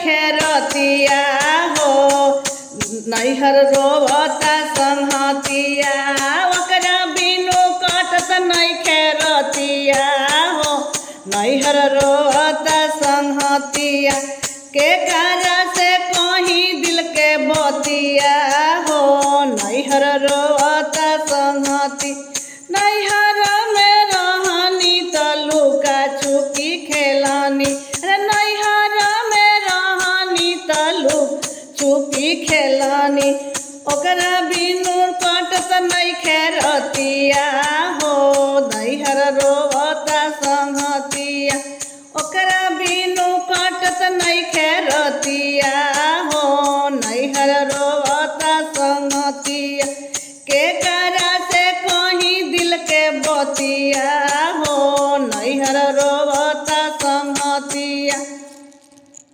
खेरतिया हो नैहर रोवता संहतिया ओकरा बिनु कटत नहीं खेरतिया हो नैहर रोवता संहतिया के कारा से कहीं दिल के बतिया हो नैहर रोवता संहति नैहर में रहनी त लुका छुपी खेलानी नैहर में रहनी त छुपी खेलानी ओकरा बिनु कटत नहीं खेरतिया हो नैहर रोवता संहतिया ओकरा बिनु कटत नहीं खेरतिया हो नैहर रोवता संहतिया के करा से कहीं दिल के बतिया हो नैहर रोवता संहतिया।